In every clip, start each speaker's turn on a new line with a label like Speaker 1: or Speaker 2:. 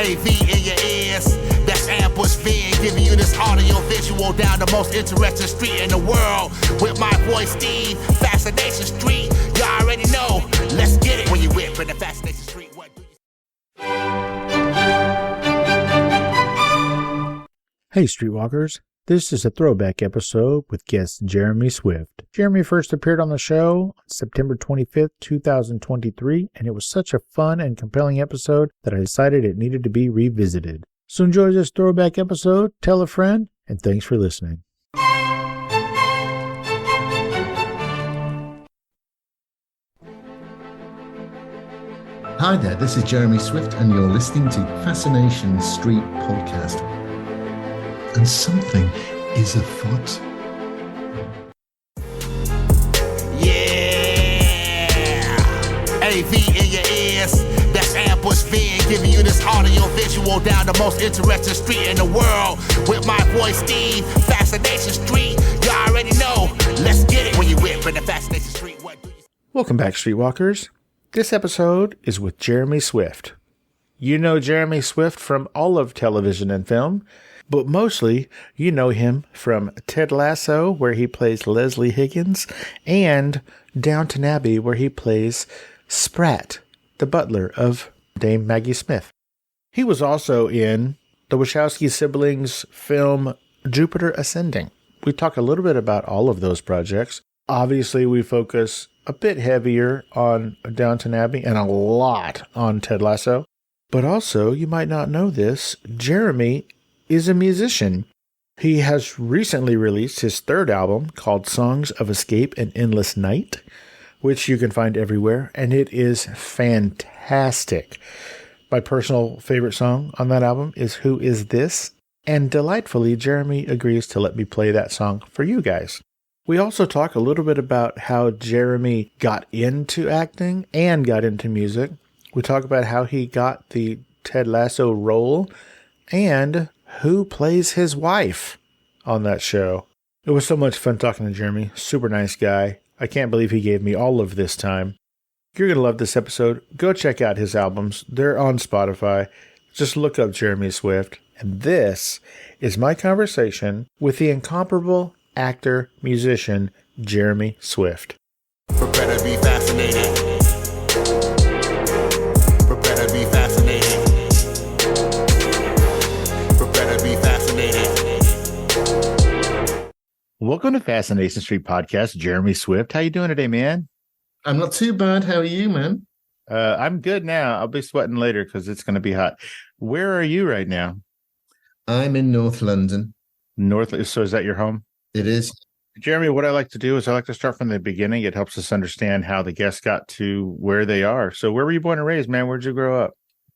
Speaker 1: AV in your ears, that's Ambush Being, giving you this audio visual down the most interesting street in the world. With my boy Steve, Fascination Street, you already know. Let's get it when you whip in the Fascination Street. What do you...
Speaker 2: Hey Streetwalkers, this is a throwback episode with guest Jeremy Swift. Jeremy first appeared on the show on September 25th, 2023, and it was such a fun and compelling episode that I decided it needed to be revisited. So enjoy this throwback episode, tell a friend, and thanks for listening.
Speaker 3: Hi there, this is Jeremy Swift, and you're listening to Fascination Street podcast. And something is afoot.
Speaker 1: Yeah! AV in your ears, that's Ambush Being, giving you this audio visual down the most interesting street in the world. With my boy Steve, Fascination Street, you already know. Let's get it when you whip in the Fascination Street. What do you...
Speaker 2: Welcome back, Streetwalkers. This episode is with Jeremy Swift. You know Jeremy Swift from all of television and film, but mostly you know him from Ted Lasso, where he plays Leslie Higgins, and Downton Abbey, where he plays Sprat, the butler of Dame Maggie Smith. He was also in the Wachowski Siblings film Jupiter Ascending. We talk a little bit about all of those projects. Obviously, we focus a bit heavier on Downton Abbey and a lot on Ted Lasso. But also, you might not know this, Jeremy is a musician. He has recently released his third album called Songs of Escape and Endless Night, which you can find everywhere, and it is fantastic. My personal favorite song on that album is Who Is This? And delightfully, Jeremy agrees to let me play that song for you guys. We also talk a little bit about how Jeremy got into acting and got into music. We talk about how he got the Ted Lasso role and who plays his wife on that show. It was so much fun talking to Jeremy. Super nice guy. I can't believe he gave me all of this time. You're going to love this episode. Go check out his albums. They're on Spotify. Just look up Jeremy Swift. And this is my conversation with the incomparable actor, musician, Jeremy Swift.
Speaker 1: Prepare to be fascinated. Prepare to be fascinated. Prepare to be fascinated.
Speaker 2: Welcome to Fascination Street Podcast, Jeremy Swift. How you doing today, man?
Speaker 3: I'm not too bad. How are you, man?
Speaker 2: I'm good now. I'll be sweating later because it's going to be hot. Where are you right now?
Speaker 3: I'm in North London.
Speaker 2: So is that your home?
Speaker 3: It is.
Speaker 2: Jeremy, what I like to do is I like to start from the beginning. It helps us understand how the guests got to where they are. So where were you born and raised, man? Where'd you grow up?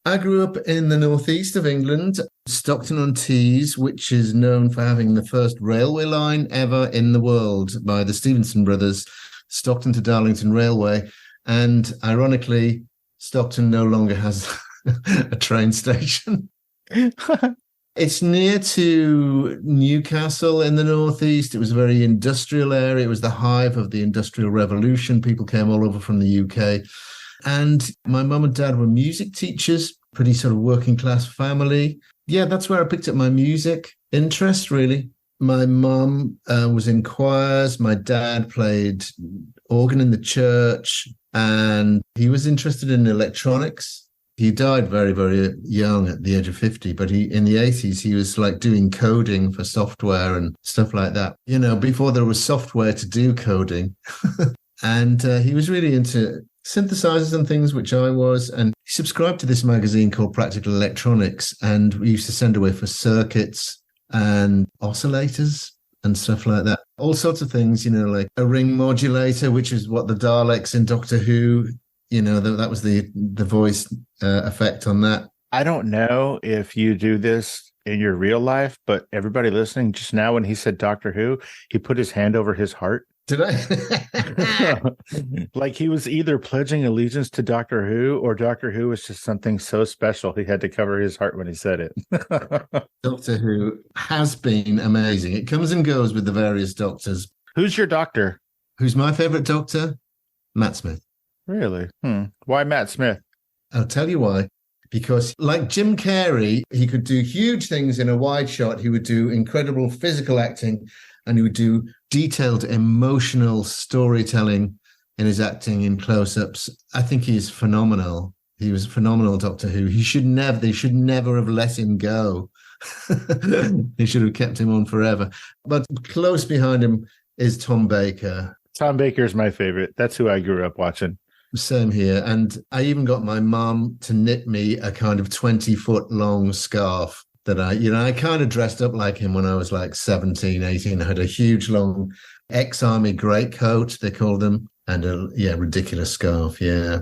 Speaker 3: I grew up in the northeast of England, Stockton-on-Tees, which is known for having the first railway line ever in the world by the Stevenson brothers, Stockton to Darlington Railway. And ironically, Stockton no longer has a train station. It's near to Newcastle in the northeast. It was a very industrial area. It was the hive of the Industrial Revolution. People came all over from the UK. And my mum and dad were music teachers, pretty sort of working class family. Yeah, that's where I picked up my music interest, really. My mum was in choirs. My dad played organ in the church, and he was interested in electronics. He died very, very young at the age of 50, but in the 80s, he was like doing coding for software and stuff like that, you know, before there was software to do coding. And he was really into synthesizers and things, which I was. And he subscribed to this magazine called Practical Electronics. And we used to send away for circuits and oscillators and stuff like that. All sorts of things, you know, like a ring modulator, which is what the Daleks in Doctor Who, you know, that was the voice effect on that.
Speaker 2: I don't know if you do this in your real life, but everybody listening just now, when he said Doctor Who, he put his hand over his heart.
Speaker 3: Did I?
Speaker 2: Like he was either pledging allegiance to Doctor Who, or Doctor Who was just something so special he had to cover his heart when he said it.
Speaker 3: Doctor Who has been amazing. It comes and goes with the various doctors.
Speaker 2: Who's your doctor?
Speaker 3: Who's my favorite doctor? Matt Smith.
Speaker 2: Really? Why Matt Smith?
Speaker 3: I'll tell you why. because like Jim Carrey, he could do huge things in a wide shot. He would do incredible physical acting, and he would do detailed emotional storytelling in his acting in close-ups. I think he's phenomenal. He was a phenomenal Doctor Who. They should never have let him go. They should have kept him on forever. But close behind him is Tom Baker.
Speaker 2: Tom Baker's my favorite. That's who I grew up watching.
Speaker 3: Same here. And I even got my mom to knit me a kind of 20-foot long scarf that I kind of dressed up like him when I was like 17, 18. I had a huge long ex-army greatcoat, they called them, and a ridiculous scarf. Yeah.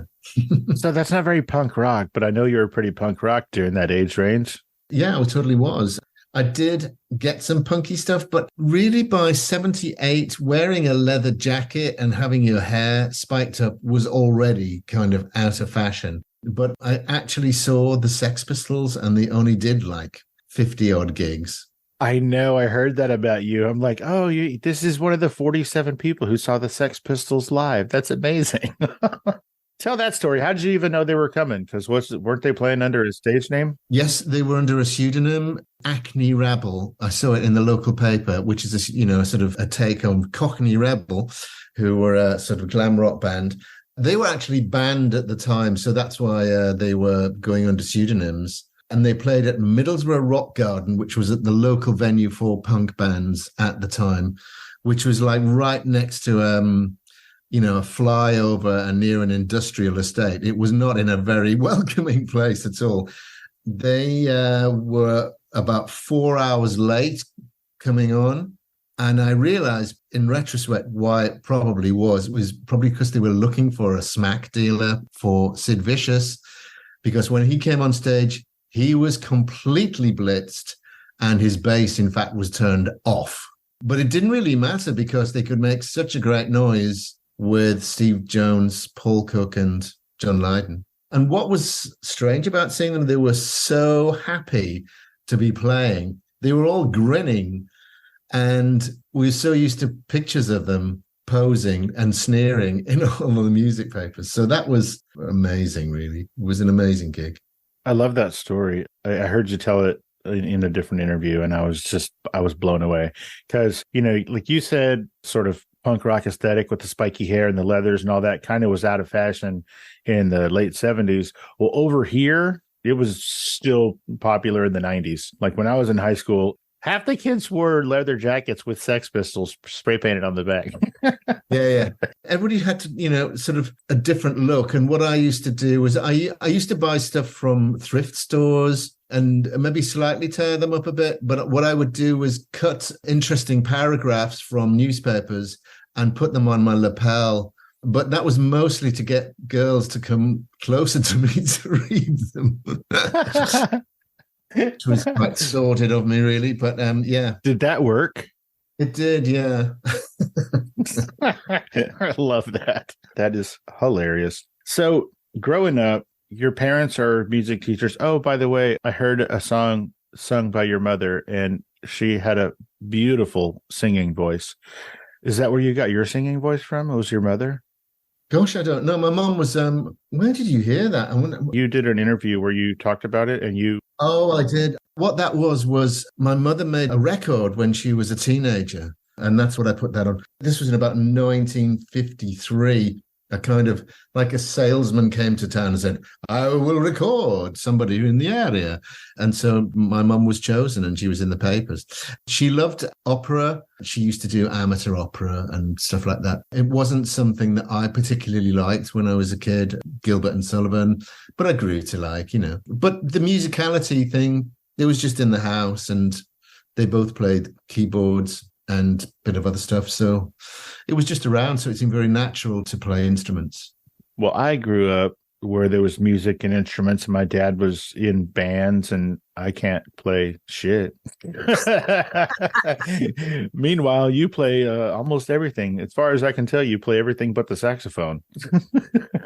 Speaker 2: So that's not very punk rock, but I know you were pretty punk rock during that age range.
Speaker 3: Yeah, I totally was. I did get some punky stuff, but really by 78, wearing a leather jacket and having your hair spiked up was already kind of out of fashion. But I actually saw the Sex Pistols, and they only did like 50 odd gigs.
Speaker 2: I know. I heard that about you. I'm like, oh, this is one of the 47 people who saw the Sex Pistols live. That's amazing. Tell that story. How did you even know they were coming? Because weren't they playing under a stage name?
Speaker 3: Yes, they were under a pseudonym, Acne Rebel. I saw it in the local paper, which is a sort of a take on Cockney Rebel, who were a sort of glam rock band. They were actually banned at the time, so that's why they were going under pseudonyms. And they played at Middlesbrough Rock Garden, which was at the local venue for punk bands at the time, which was like right next to a flyover and near an industrial estate. It was not in a very welcoming place at all. They were about 4 hours late coming on. And I realized in retrospect why it probably was. It was probably because they were looking for a smack dealer for Sid Vicious, because when he came on stage, he was completely blitzed and his bass, in fact, was turned off. But it didn't really matter because they could make such a great noise with Steve Jones, Paul Cook, and John Lydon. And what was strange about seeing them, they were so happy to be playing. They were all grinning. And we were so used to pictures of them posing and sneering in all of the music papers. So that was amazing, really. It was an amazing gig.
Speaker 2: I love that story. I heard you tell it in a different interview, and I was blown away because, like you said, sort of punk rock aesthetic with the spiky hair and the leathers and all that kind of was out of fashion in the late 70s. Well, over here, it was still popular in the 90s. Like when I was in high school, half the kids wore leather jackets with Sex Pistols spray painted on the back.
Speaker 3: Yeah. Everybody had to, sort of a different look. And what I used to do was I used to buy stuff from thrift stores and maybe slightly tear them up a bit. But what I would do was cut interesting paragraphs from newspapers and put them on my lapel. But that was mostly to get girls to come closer to me to read them. Which was quite sordid of me, really. But yeah.
Speaker 2: Did that work?
Speaker 3: It did, yeah.
Speaker 2: I love that. That is hilarious. So growing up, your parents are music teachers. Oh, by the way, I heard a song sung by your mother, and she had a beautiful singing voice. Is that where you got your singing voice from? It was your mother?
Speaker 3: Gosh, I don't know. My mom was, where did you hear that?
Speaker 2: You did an interview where you talked about it and you...
Speaker 3: Oh, I did. What that was my mother made a record when she was a teenager. And that's what I put that on. This was in about 1953. A kind of like a salesman came to town and said, I will record somebody in the area. And so my mum was chosen and she was in the papers. She loved opera. She used to do amateur opera and stuff like that. It wasn't something that I particularly liked when I was a kid, Gilbert and Sullivan, but I grew to like, But the musicality thing, it was just in the house and they both played keyboards and a bit of other stuff. So it was just around. So it seemed very natural to play instruments.
Speaker 2: Well, I grew up where there was music and instruments, and my dad was in bands, and I can't play shit. Meanwhile, you play almost everything. As far as I can tell, you play everything but the saxophone.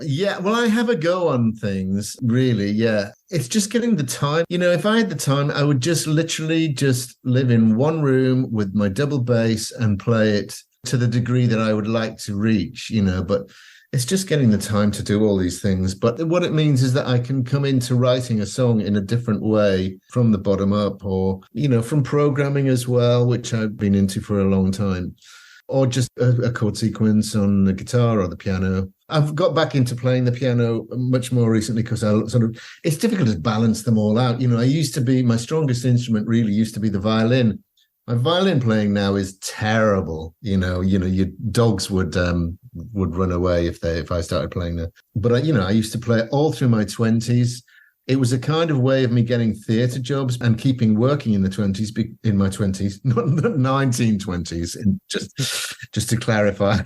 Speaker 3: Yeah, well, I have a go on things, really, yeah. It's just getting the time. If I had the time, I would just literally just live in one room with my double bass and play it to the degree that I would like to reach, but It's just getting the time to do all these things. But what it means is that I can come into writing a song in a different way from the bottom up, or, from programming as well, which I've been into for a long time, or just a chord sequence on the guitar or the piano. I've got back into playing the piano much more recently because it's difficult to balance them all out. My strongest instrument really used to be the violin. My violin playing now is terrible. Your dogs would run away if I started playing that. But I used to play all through my 20s. It was a kind of way of me getting theatre jobs and keeping working in my 20s, not 1920s, just to clarify.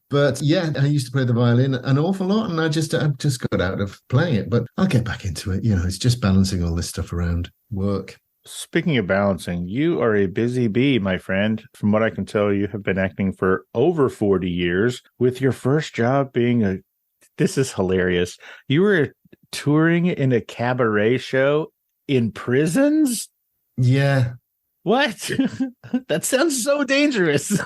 Speaker 3: But yeah, I used to play the violin an awful lot, and I just got out of playing it. But I'll get back into it. It's just balancing all this stuff around work.
Speaker 2: Speaking of balancing, you are a busy bee, my friend. From what I can tell, you have been acting for over 40 years, with your first job being this is hilarious. You were touring in a cabaret show in prisons?
Speaker 3: Yeah.
Speaker 2: What? That sounds so dangerous.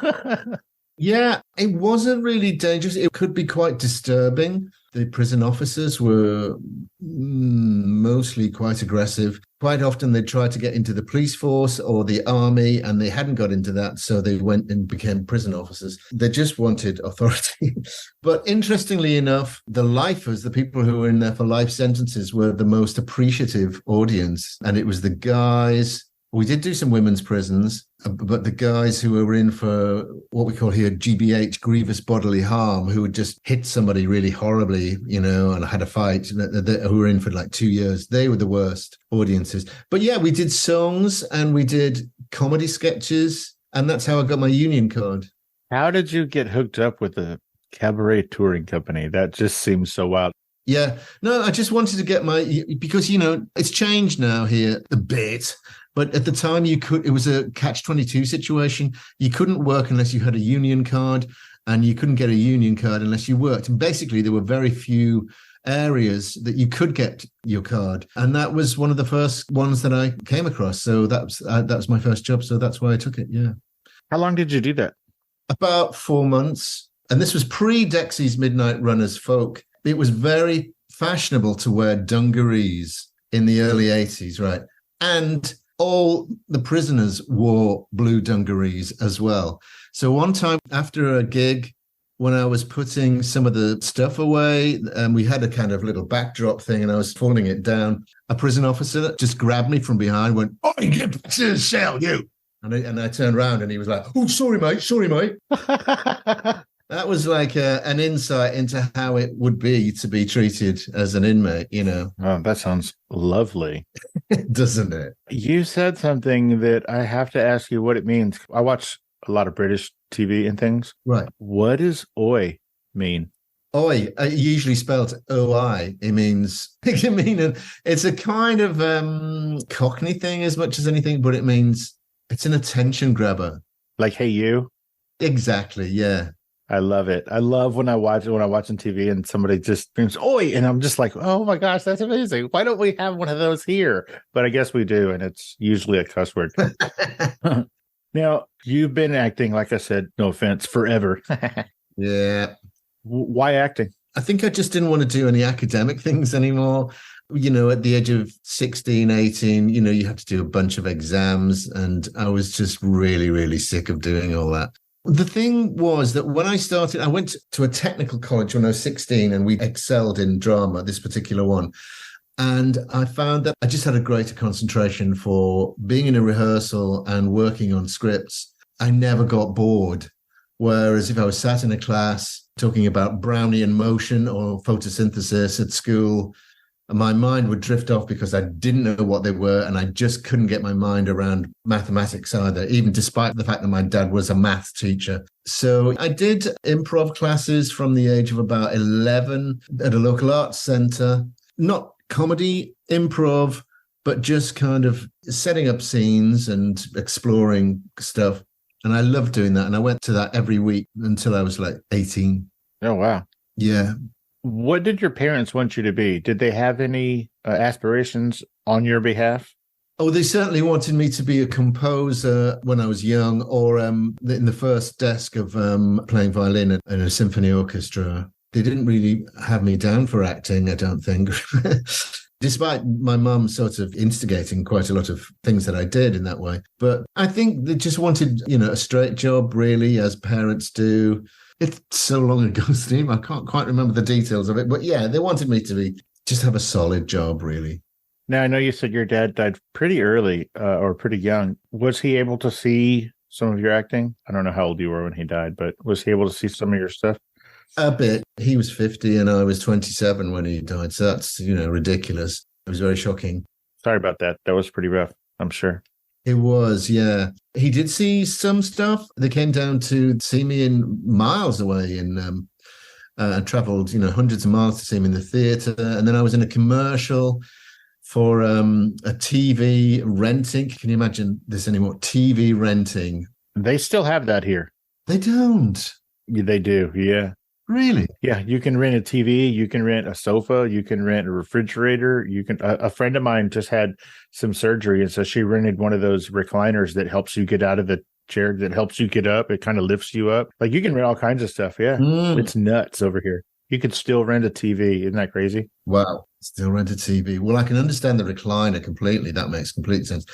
Speaker 3: Yeah, it wasn't really dangerous. It could be quite disturbing. The prison officers were mostly quite aggressive. Quite often they tried to get into the police force or the army, and they hadn't got into that, so they went and became prison officers. They just wanted authority. But interestingly enough, the lifers, the people who were in there for life sentences, were the most appreciative audience. And it was the guys. We did do some women's prisons, but the guys who were in for what we call here GBH, grievous bodily harm, who had just hit somebody really horribly, and had a fight, who were in for like 2 years, they were the worst audiences. But yeah, we did songs and we did comedy sketches, and that's how I got my union card.
Speaker 2: How did you get hooked up with a cabaret touring company? That just seems so wild.
Speaker 3: Yeah, no, I just wanted to get because, it's changed now here a bit. But at the time, it was a catch-22 situation. You couldn't work unless you had a union card, and you couldn't get a union card unless you worked. And basically, there were very few areas that you could get your card. And that was one of the first ones that I came across. So that was my first job. So that's why I took it, yeah.
Speaker 2: How long did you do that?
Speaker 3: About 4 months. And this was pre-Dexy's Midnight Runners Folk. It was very fashionable to wear dungarees in the early 80s, right? And all the prisoners wore blue dungarees as well. So one time after a gig, when I was putting some of the stuff away, and we had a kind of little backdrop thing, and I was folding it down, a prison officer just grabbed me from behind, went, "Oh, you get back to the cell, you!" And I turned around, and he was like, "Oh, sorry, mate." That was like an insight into how it would be to be treated as an inmate,
Speaker 2: Oh, that sounds lovely.
Speaker 3: Doesn't it?
Speaker 2: You said something that I have to ask you what it means. I watch a lot of British TV and things.
Speaker 3: Right.
Speaker 2: What does oi mean?
Speaker 3: Oi, usually spelled O-I. It means, it's a kind of Cockney thing as much as anything, but it means it's an attention grabber.
Speaker 2: Like, hey, you?
Speaker 3: Exactly, yeah.
Speaker 2: I love it. I love when I watch on TV and somebody just screams "Oi!" and I'm just like, "Oh my gosh, that's amazing! Why don't we have one of those here?" But I guess we do, and it's usually a cuss word. Now, you've been acting, like I said, no offense, forever.
Speaker 3: Yeah.
Speaker 2: Why acting?
Speaker 3: I think I just didn't want to do any academic things anymore. At the age of 16, 18, you have to do a bunch of exams, and I was just really, really sick of doing all that. The thing was that when I started, I went to a technical college when I was 16, and we excelled in drama, this particular one. And I found that I just had a greater concentration for being in a rehearsal and working on scripts. I never got bored. Whereas if I was sat in a class talking about Brownian motion or photosynthesis at school, my mind would drift off because I didn't know what they were, and I just couldn't get my mind around mathematics either, even despite the fact that my dad was a math teacher. So I did improv classes from the age of about 11 at a local arts centre, not comedy improv, but just kind of setting up scenes and exploring stuff. And I loved doing that. And I went to that every week until I was like 18.
Speaker 2: Oh, wow.
Speaker 3: Yeah.
Speaker 2: What did your parents want you to be? Did they have any aspirations on your behalf?
Speaker 3: Oh, they certainly wanted me to be a composer when I was young, or in the first desk of playing violin in a symphony orchestra. They didn't really have me down for acting, I don't think. Despite my mum sort of instigating quite a lot of things that I did in that way. But I think they just wanted, a straight job, really, as parents do. It's so long ago, Steve, I can't quite remember the details of it. But yeah, they wanted me to just have a solid job, really.
Speaker 2: Now, I know you said your dad died pretty early or pretty young. Was he able to see some of your acting? I don't know how old you were when he died, but was he able to see some of your stuff?
Speaker 3: A bit. He was 50 and I was 27 when he died. So that's, ridiculous. It was very shocking.
Speaker 2: Sorry about that. That was pretty rough, I'm sure.
Speaker 3: It was, yeah. He did see some stuff. They came down to see me in miles away and traveled, hundreds of miles to see me in the theatre. And then I was in a commercial for a TV renting. Can you imagine this anymore? TV renting.
Speaker 2: They still have that here.
Speaker 3: They don't.
Speaker 2: They do, yeah.
Speaker 3: Really?
Speaker 2: Yeah, you can rent a TV, you can rent a sofa, you can rent a refrigerator. A friend of mine just had some surgery, and so she rented one of those recliners that helps you get out of the chair, that helps you get up. It kind of lifts you up. Like, you can rent all kinds of stuff. Yeah, It's nuts over here. You could still rent a TV. Isn't that crazy?
Speaker 3: Wow. Still rent a TV. Well, I can understand the recliner completely. That makes complete sense.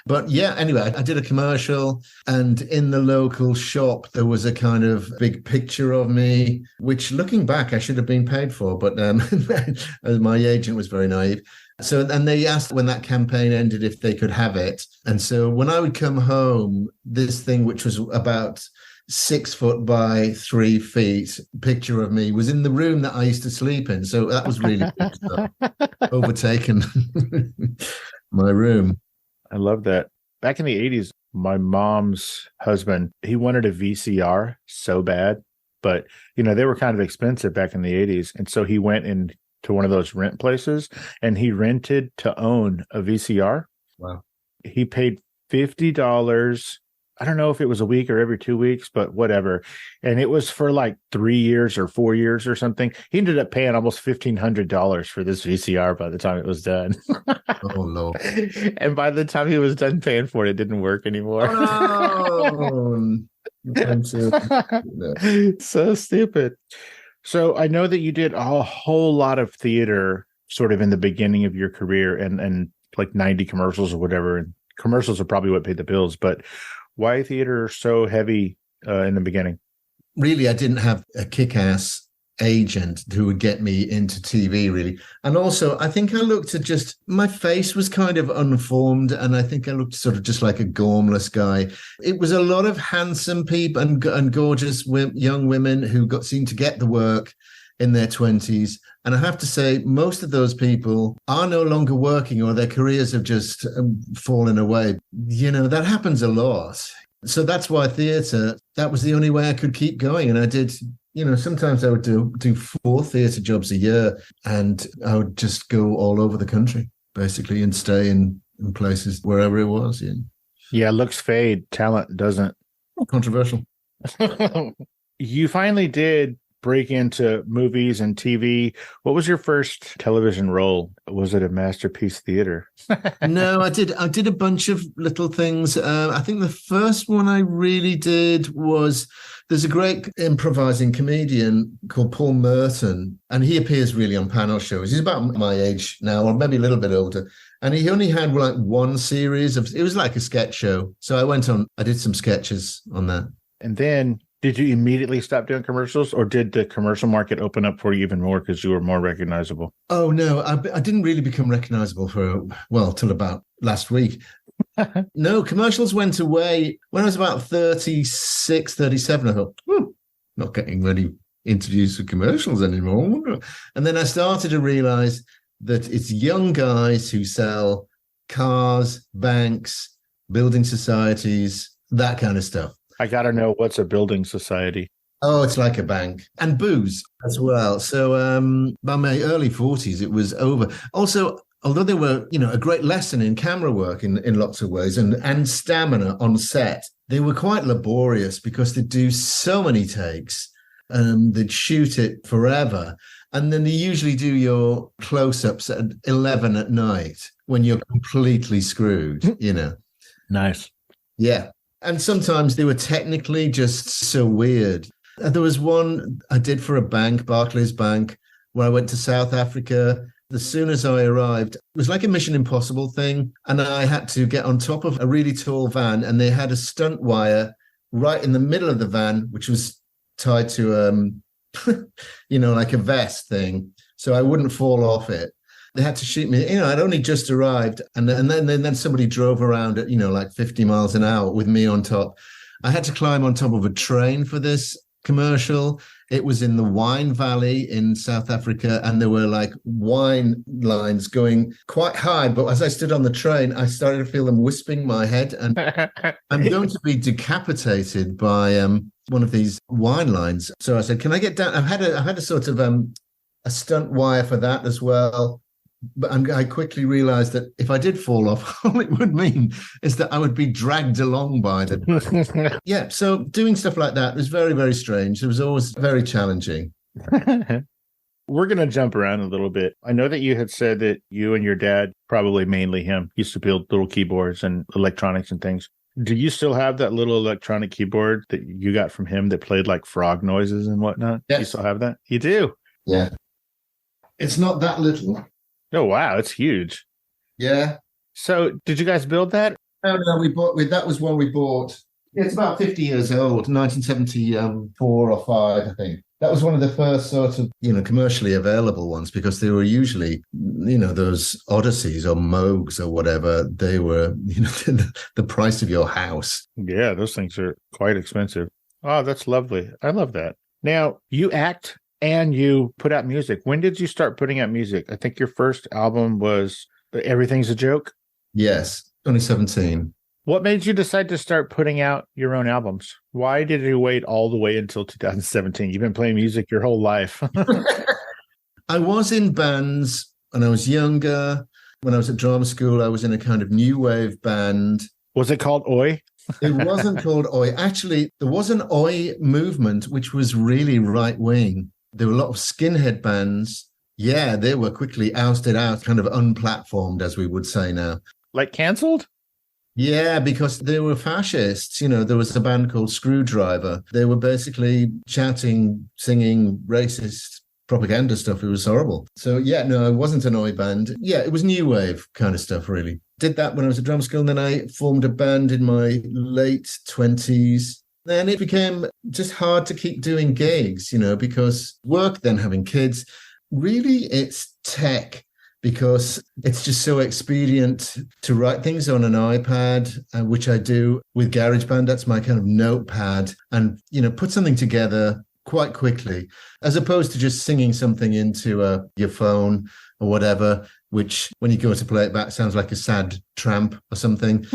Speaker 3: But yeah, anyway, I did a commercial, and in the local shop, there was a kind of big picture of me, which looking back, I should have been paid for. But my agent was very naive. So, and they asked when that campaign ended if they could have it. And so when I would come home, this thing, which was about 6 foot by 3 feet, picture of me was in the room that I used to sleep in. So that was really good stuff. Overtaken my room.
Speaker 2: I love that. Back in the 80s, my mom's husband, he wanted a VCR so bad, but they were kind of expensive back in the 80s. And so he went into one of those rent places and he rented to own a VCR.
Speaker 3: Wow.
Speaker 2: He paid $50. I don't know if it was a week or every 2 weeks, but whatever. And it was for like 3 years or 4 years or something. He ended up paying almost $1,500 for this VCR by the time it was done.
Speaker 3: Oh, Lord.
Speaker 2: And by the time he was done paying for it, it didn't work anymore.
Speaker 3: Oh,
Speaker 2: so stupid. So I know that you did a whole lot of theater sort of in the beginning of your career and like 90 commercials or whatever. And commercials are probably what paid the bills, but why theater so heavy in the beginning?
Speaker 3: Really, I didn't have a kick-ass agent who would get me into TV, really. And also, I think I looked at my face was kind of unformed, and I think I looked sort of just like a gormless guy. It was a lot of handsome people and gorgeous young women who seemed to get the work in their 20s. And I have to say, most of those people are no longer working, or their careers have just fallen away. That happens a lot. So that's why theatre, that was the only way I could keep going. And I did, sometimes I would do 4 theatre jobs a year, and I would just go all over the country, basically, and stay in places wherever it was.
Speaker 2: Yeah, looks fade, talent doesn't.
Speaker 3: Controversial.
Speaker 2: You finally did break into movies and TV. What was your first television role? Was it a Masterpiece Theater?
Speaker 3: No, I did a bunch of little things. I think the first one I really did was, there's a great improvising comedian called Paul Merton, and he appears really on panel shows. He's about my age now, or maybe a little bit older. And he only had like one series it was like a sketch show. So I did some sketches on that.
Speaker 2: And then did you immediately stop doing commercials, or did the commercial market open up for you even more because you were more recognizable?
Speaker 3: Oh, no, I didn't really become recognizable till about last week. No, commercials went away when I was about 36, 37. I thought, not getting many interviews for commercials anymore. And then I started to realize that it's young guys who sell cars, banks, building societies, that kind of stuff.
Speaker 2: I got to know, what's a building society?
Speaker 3: Oh, it's like a bank. And booze as well. So by my early 40s, it was over. Also, although they were, a great lesson in camera work in lots of ways and stamina on set, they were quite laborious because they do so many takes. They'd shoot it forever. And then they usually do your close-ups at 11 at night when you're completely screwed,
Speaker 2: Nice.
Speaker 3: Yeah. And sometimes they were technically just so weird. There was one I did for a bank, Barclays Bank, where I went to South Africa. As soon as I arrived, it was like a Mission Impossible thing. And I had to get on top of a really tall van, and they had a stunt wire right in the middle of the van, which was tied to, like a vest thing. So I wouldn't fall off it. They had to shoot me. I'd only just arrived. And then somebody drove around at, like 50 miles an hour with me on top. I had to climb on top of a train for this commercial. It was in the wine valley in South Africa, and there were like wine lines going quite high. But as I stood on the train, I started to feel them wisping my head, and I'm going to be decapitated by one of these wine lines. So I said, "Can I get down?" I had a sort of a stunt wire for that as well. But I quickly realized that if I did fall off, all it would mean is that I would be dragged along by the... Yeah, so doing stuff like that was very, very strange. It was always very challenging.
Speaker 2: We're going to jump around a little bit. I know that you had said that you and your dad, probably mainly him, used to build little keyboards and electronics and things. Do you still have that little electronic keyboard that you got from him that played like frog noises and whatnot?
Speaker 3: Yes.
Speaker 2: You still have that? You do?
Speaker 3: Yeah. It's not that little.
Speaker 2: Oh, wow. It's huge.
Speaker 3: Yeah.
Speaker 2: So did you guys build that?
Speaker 3: No, that was one we bought. It's about 50 years old, 1974 or 5, I think. That was one of the first sort of, commercially available ones, because they were usually, those Odysseys or Moogs or whatever. They were, the price of your house.
Speaker 2: Yeah, those things are quite expensive. Oh, that's lovely. I love that. Now, you act and you put out music. When did you start putting out music? I think your first album was Everything's a Joke?
Speaker 3: Yes, 2017.
Speaker 2: What made you decide to start putting out your own albums? Why did you wait all the way until 2017? You've been playing music your whole life.
Speaker 3: I was in bands when I was younger. When I was at drama school, I was in a kind of new wave band.
Speaker 2: Was it called Oi?
Speaker 3: It wasn't called Oi. Actually, there was an Oi movement, which was really right-wing. There were a lot of skinhead bands. Yeah, they were quickly ousted out, kind of unplatformed, as we would say now.
Speaker 2: Like canceled?
Speaker 3: Yeah, because they were fascists. There was a band called Screwdriver. They were basically shouting, singing racist propaganda stuff. It was horrible. So, yeah, no, it wasn't an Oi band. Yeah, it was new wave kind of stuff, really. Did that when I was at drama school, and then I formed a band in my late 20s. Then it became just hard to keep doing gigs, because work, then having kids. Really, it's tech, because it's just so expedient to write things on an iPad, which I do with GarageBand. That's my kind of notepad, and, put something together quite quickly, as opposed to just singing something into your phone or whatever, which when you go to play it back sounds like a sad tramp or something.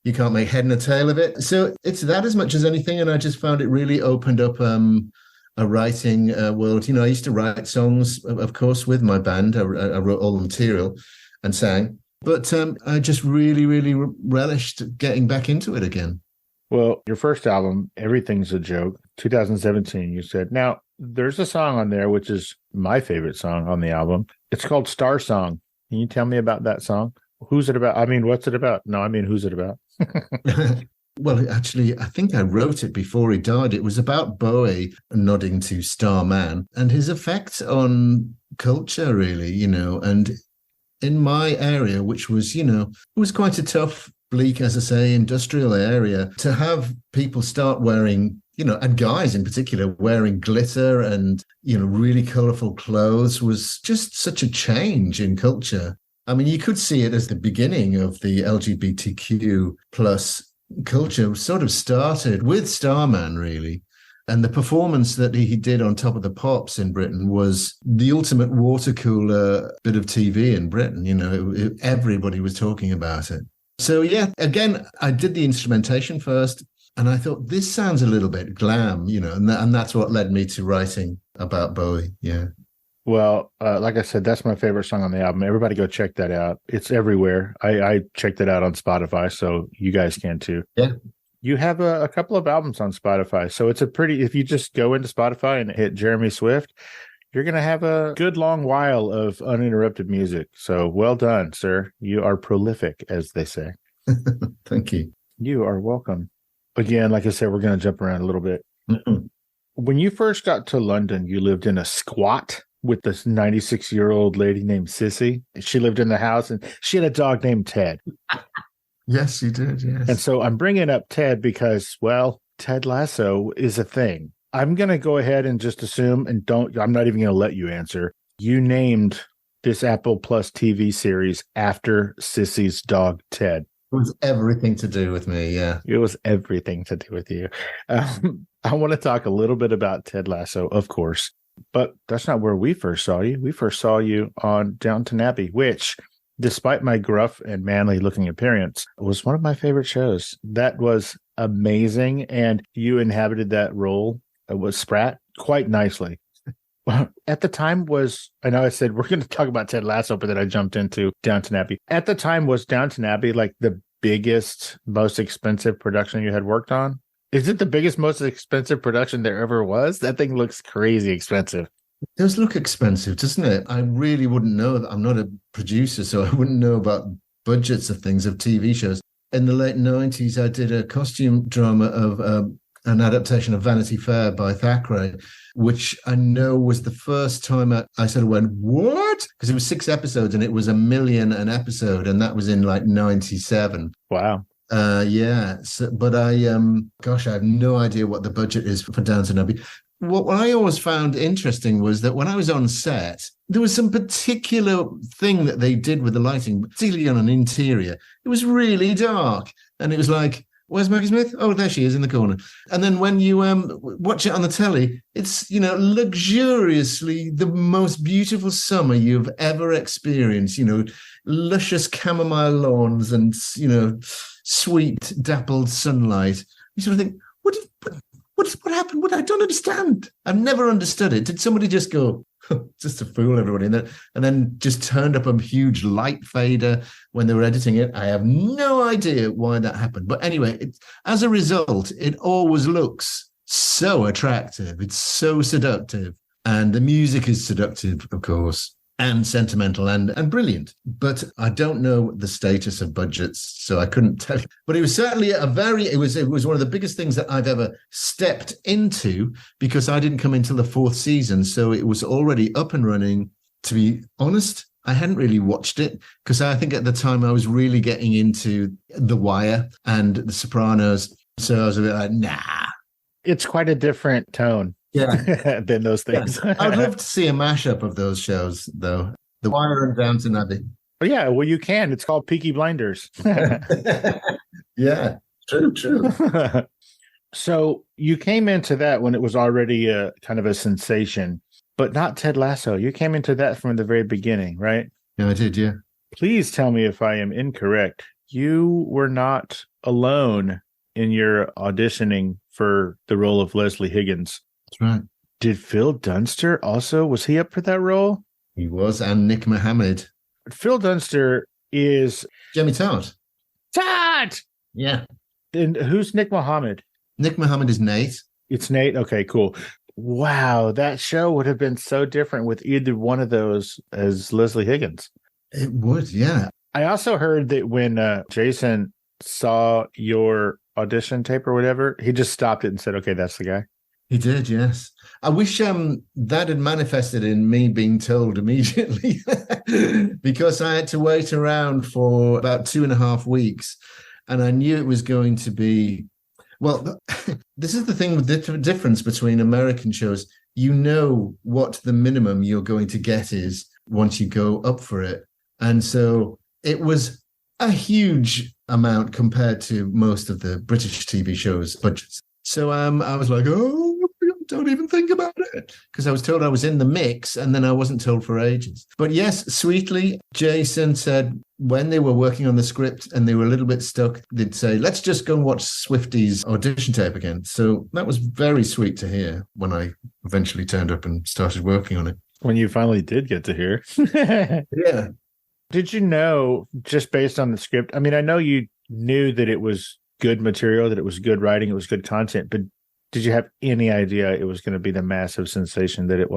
Speaker 3: You can't make head and tail of it. So it's that as much as anything. And I just found it really opened up a writing world. I used to write songs, of course, with my band. I wrote all the material and sang. But I just really, really relished getting back into it again.
Speaker 2: Well, your first album, Everything's a Joke, 2017, you said. Now, there's a song on there, which is my favorite song on the album. It's called Star Song. Can you tell me about that song? Who's it about? I mean, what's it about? No, I mean, who's it about?
Speaker 3: Well, actually, I think I wrote it before he died. It was about Bowie nodding to Starman and his effect on culture, really, and in my area, which was, it was quite a tough, bleak, as I say, industrial area, to have people start wearing, and guys in particular, wearing glitter and, really colorful clothes was just such a change in culture. I mean, you could see it as the beginning of the LGBTQ plus culture. Sort of started with Starman, really. And the performance that he did on Top of the Pops in Britain was the ultimate water cooler bit of TV in Britain. Everybody was talking about it. So, yeah, again, I did the instrumentation first, and I thought, this sounds a little bit glam, and that's what led me to writing about Bowie, yeah.
Speaker 2: Well, like I said, that's my favorite song on the album. Everybody go check that out. It's everywhere. I checked it out on Spotify, so you guys can too.
Speaker 3: Yeah.
Speaker 2: You have a couple of albums on Spotify. So it's if you just go into Spotify and hit Jeremy Swift, you're going to have a good long while of uninterrupted music. So well done, sir. You are prolific, as they say.
Speaker 3: Thank you.
Speaker 2: You are welcome. Again, like I said, we're going to jump around a little bit.
Speaker 3: Mm-mm.
Speaker 2: When you first got to London, you lived in a squat with this 96-year-old lady named Sissy. She lived in the house, and she had a dog named Ted.
Speaker 3: Yes, you did, yes.
Speaker 2: And so I'm bringing up Ted because, well, Ted Lasso is a thing. I'm going to go ahead and just assume, and I'm not even going to let you answer. You named this Apple Plus TV series after Sissy's dog, Ted.
Speaker 3: It was everything to do with me, yeah.
Speaker 2: It was everything to do with you. I want to talk a little bit about Ted Lasso, of course, but that's not where we first saw you. We first saw you on Downton Abbey, which, despite my gruff and manly looking appearance, was one of my favorite shows. That was amazing, and you inhabited that role with Sprat quite nicely. At the time I know I said we're going to talk about Ted Lasso, but then I jumped into Downton Abbey. At the time, was Downton Abbey like the biggest, most expensive production you had worked on? Is it the biggest, most expensive production there ever was? That thing looks crazy expensive.
Speaker 3: It does look expensive, doesn't it? I really wouldn't know. I'm not a producer, so I wouldn't know about budgets of things, of TV shows. In the late 90s, I did a costume drama of an adaptation of Vanity Fair by Thackeray, which I know was the first time I sort of went, what? Because it was 6 episodes and it was $1 million an episode. And that was in like 97.
Speaker 2: Wow.
Speaker 3: Yeah. So, but I have no idea what the budget is for Downton Abbey. What I always found interesting was that when I was on set, there was some particular thing that they did with the lighting, particularly on an interior. It was really dark. And it was like, where's Maggie Smith? Oh, there she is in the corner. And then when you watch it on the telly, it's, luxuriously the most beautiful summer you've ever experienced, luscious chamomile lawns and, sweet dappled sunlight. You sort of think, what happened? I don't understand. I've never understood it. Did somebody just go, just to fool everybody, and then just turned up a huge light fader when they were editing it? I have no idea why that happened. But anyway, as a result, it always looks so attractive. It's so seductive. And the music is seductive, of course, and sentimental and brilliant. But I don't know the status of budgets, so I couldn't tell you. But it was certainly it was one of the biggest things that I've ever stepped into, because I didn't come until the 4th season. So it was already up and running. To be honest, I hadn't really watched it because I think at the time I was really getting into The Wire and The Sopranos. So I was a bit like, nah.
Speaker 2: It's quite a different tone.
Speaker 3: Yeah.
Speaker 2: Than those things.
Speaker 3: Yeah. I'd love to see a mashup of those shows, though. The Wire and Downton Abbey.
Speaker 2: Oh, yeah, well, you can. It's called Peaky Blinders.
Speaker 3: Yeah, true.
Speaker 2: So you came into that when it was already a kind of a sensation, but not Ted Lasso. You came into that from the very beginning, right?
Speaker 3: Yeah, I did, yeah.
Speaker 2: Please tell me if I am incorrect. You were not alone in your auditioning for the role of Leslie Higgins.
Speaker 3: That's right.
Speaker 2: Did Phil Dunster also, was he up for that role?
Speaker 3: He was, and Nick Mohammed.
Speaker 2: Phil Dunster is...
Speaker 3: Jamie Tart.
Speaker 2: Tart!
Speaker 3: Yeah.
Speaker 2: And who's Nick Mohammed?
Speaker 3: Nick Mohammed is Nate.
Speaker 2: It's Nate? Okay, cool. Wow, that show would have been so different with either one of those as Leslie Higgins.
Speaker 3: It would, yeah.
Speaker 2: I also heard that when Jason saw your audition tape or whatever, he just stopped it and said, okay, that's the guy.
Speaker 3: He did, yes. I wish that had manifested in me being told immediately because I had to wait around for about 2.5 weeks and I knew it was going to be, well, this is the thing with the difference between American shows. You know what the minimum you're going to get is once you go up for it. And so it was a huge amount compared to most of the British TV shows budgets. So I was like, oh, don't even think about it, because I was told I was in the mix and then I wasn't told for ages. But yes, sweetly, Jason said when they were working on the script and they were a little bit stuck, they'd say, let's just go and watch Swifty's audition tape again. So that was very sweet to hear when I eventually turned up and started working on it.
Speaker 2: When you finally did get to hear.
Speaker 3: Yeah.
Speaker 2: Did you know, just based on the script, I mean, I know you knew that it was good material, that it was good writing, it was good content, but did you have any idea it was going to be the massive sensation that it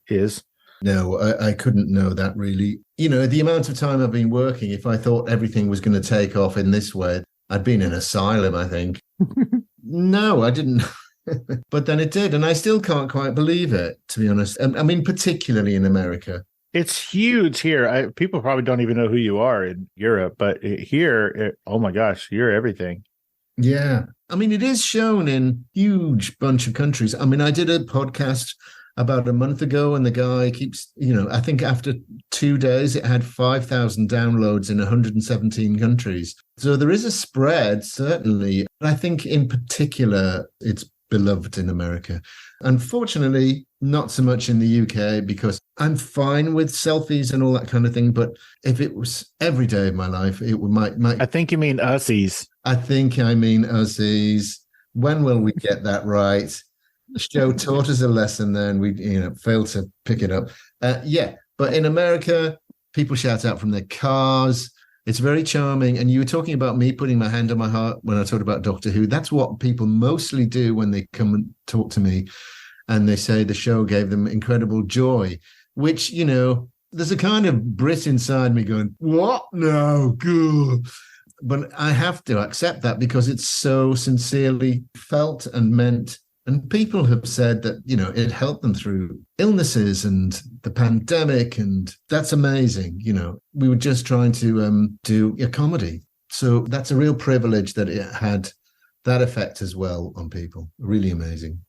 Speaker 2: is?
Speaker 3: No, I couldn't know that really. You know, the amount of time I've been working, if I thought everything was going to take off in this way, I'd been in asylum, I think. No, I didn't. But then it did, and I still can't quite believe it, to be honest. I mean, particularly in America.
Speaker 2: It's huge here. People probably don't even know who you are in Europe, but oh my gosh, you're everything.
Speaker 3: Yeah. I mean, it is shown in huge bunch of countries. I mean, I did a podcast about a month ago, and the guy keeps, I think after 2 days, it had 5,000 downloads in 117 countries. So there is a spread, certainly. I think in particular, it's beloved in America. Unfortunately, not so much in the UK, because I'm fine with selfies and all that kind of thing. But if it was every day of my life, it would might.
Speaker 2: I think you mean ussies.
Speaker 3: I think I mean ussies. When will we get that right? The show taught us a lesson there, and we failed to pick it up. But in America, people shout out from their cars. It's very charming. And you were talking about me putting my hand on my heart when I talked about Doctor Who. That's what people mostly do when they come and talk to me. And they say the show gave them incredible joy, which, there's a kind of Brit inside me going, what? No, good. But I have to accept that because it's so sincerely felt and meant. And people have said that, it helped them through illnesses and the pandemic. And that's amazing. We were just trying to do a comedy. So that's a real privilege that it had that effect as well on people. Really amazing.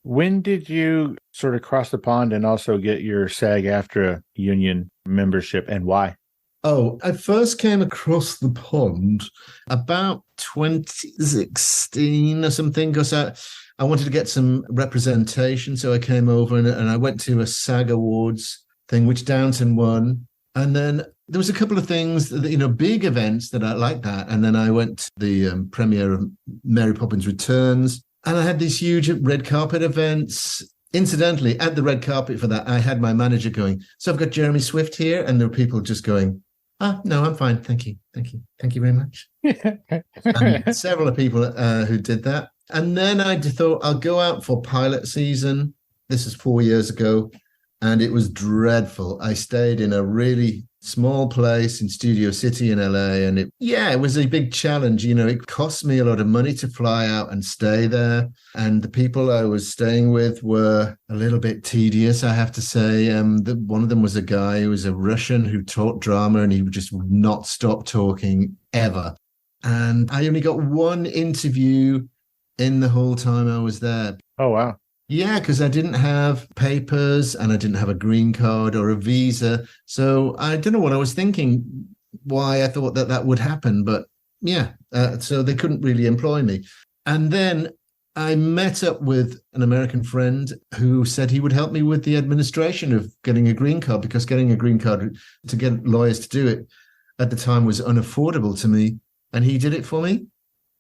Speaker 2: When did you sort of cross the pond and also get your SAG-AFTRA union membership, and why?
Speaker 3: Oh, I first came across the pond about 2016 or something, because I wanted to get some representation. So I came over and I went to a SAG Awards thing, which Downton won. And then there was a couple of things, big events that I like that. And then I went to the premiere of Mary Poppins Returns. And I had these huge red carpet events. Incidentally, at the red carpet for that, I had my manager going, so I've got Jeremy Swift here. And there were people just going, no, I'm fine. Thank you. Thank you. Thank you very much. And several people who did that. And then I thought I'll go out for pilot season. This is 4 years ago. And it was dreadful. I stayed in a really small place in Studio City in LA. And it was a big challenge. It cost me a lot of money to fly out and stay there. And the people I was staying with were a little bit tedious, I have to say. One of them was a guy who was a Russian who taught drama, and he just would not stop talking ever. And I only got one interview in the whole time I was there.
Speaker 2: Oh, wow.
Speaker 3: Yeah, because I didn't have papers and I didn't have a green card or a visa. So I don't know what I was thinking, why I thought that would happen. But so they couldn't really employ me. And then I met up with an American friend who said he would help me with the administration of getting a green card, because getting a green card, to get lawyers to do it at the time, was unaffordable to me. And he did it for me.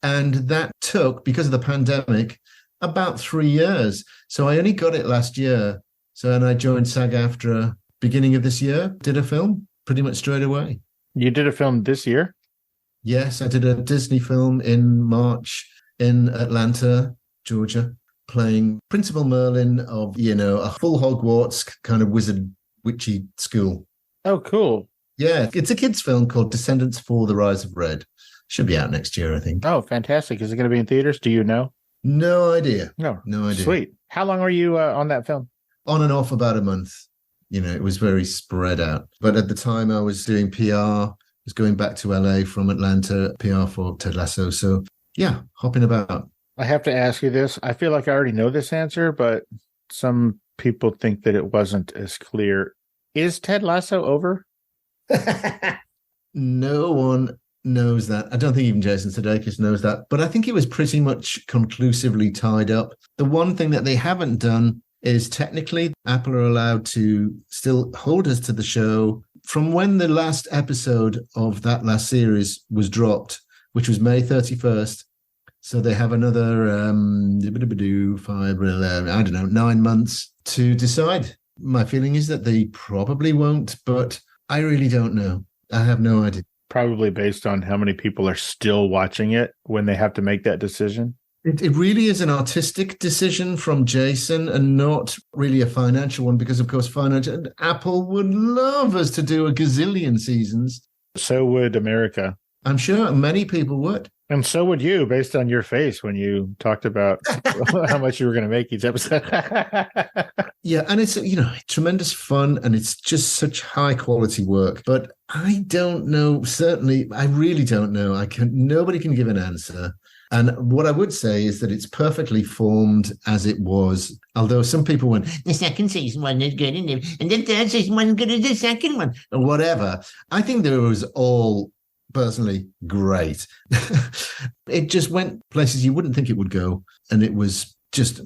Speaker 3: And that took, because of the pandemic, about 3 years. So I only got it last year. And I joined SAG-AFTRA beginning of this year, did a film pretty much straight away.
Speaker 2: You did a film this year?
Speaker 3: Yes, I did a Disney film in March in Atlanta, Georgia, playing Principal Merlin of, a full Hogwarts kind of wizard witchy school.
Speaker 2: Oh, cool.
Speaker 3: Yeah, it's a kid's film called Descendants for the Rise of Red. Should be out next year, I think.
Speaker 2: Oh, fantastic. Is it going to be in theaters? Do you know?
Speaker 3: No idea.
Speaker 2: No
Speaker 3: idea.
Speaker 2: Sweet. How long were you on that film?
Speaker 3: On and off about a month. It was very spread out. But at the time I was doing PR, I was going back to LA from Atlanta, PR for Ted Lasso. So yeah, hopping about.
Speaker 2: I have to ask you this. I feel like I already know this answer, but some people think that it wasn't as clear. Is Ted Lasso over?
Speaker 3: No one knows that. I don't think even Jason Sudeikis knows that, but I think it was pretty much conclusively tied up. The one thing that they haven't done is, technically, Apple are allowed to still hold us to the show from when the last episode of that last series was dropped, which was May 31st. So they have another 9 months to decide. My feeling is that they probably won't, but I really don't know. I have no idea.
Speaker 2: Probably based on how many people are still watching it when they have to make that decision.
Speaker 3: It really is an artistic decision from Jason and not really a financial one, because, of course, Apple would love us to do a gazillion seasons.
Speaker 2: So would America.
Speaker 3: I'm sure many people would.
Speaker 2: And so would you, based on your face when you talked about how much you were going to make each episode.
Speaker 3: Yeah, and it's, tremendous fun, and it's just such high quality work. But I don't know, certainly, I really don't know. Nobody can give an answer. And what I would say is that it's perfectly formed as it was. Although some people went, the second season wasn't as good, and the third season wasn't good as the second one, or whatever. I think there was all personally great. It just went places you wouldn't think it would go, and it was just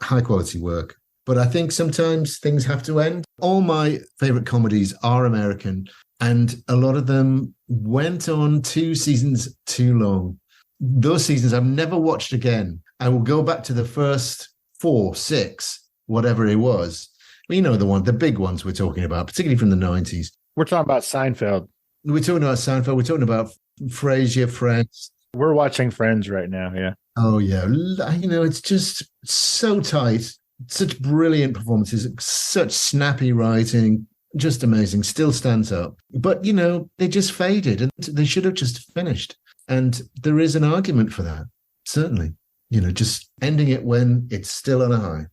Speaker 3: high quality work. But I think sometimes things have to end. All my favorite comedies are American, and a lot of them went on 2 seasons too long. Those seasons I've never watched again. I will go back to the first 4, 6, whatever it was. The big ones we're talking about, particularly from the 90s.
Speaker 2: We're talking about Seinfeld.
Speaker 3: We're talking about Seinfeld. We're talking about Frasier, Friends.
Speaker 2: We're watching Friends right now, yeah.
Speaker 3: Oh, yeah. It's just so tight. Such brilliant performances, such snappy writing, just amazing. Still stands up. But, they just faded, and they should have just finished. And there is an argument for that, certainly. Just ending it when it's still on a high.